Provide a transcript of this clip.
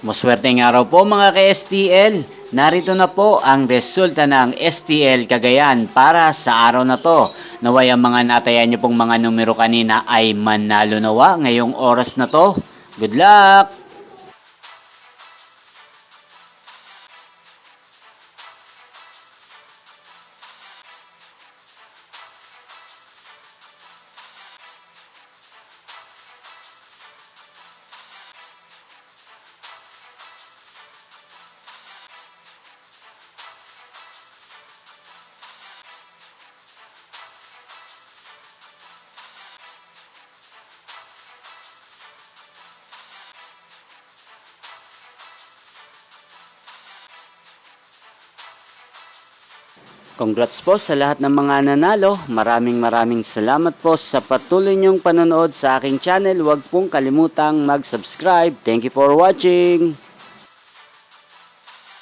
Maswerteng araw po mga ka-STL. Narito na po ang resulta ng STL Cagayan para sa araw na to. Naway ang mga natayan niyo pong mga numero kanina ay manalo nawa ngayong oras na to. Good luck! Congrats po sa lahat ng mga nanalo. Maraming salamat po sa patuloy niyong panonood sa aking channel. Huwag pong kalimutang mag-subscribe. Thank you for watching.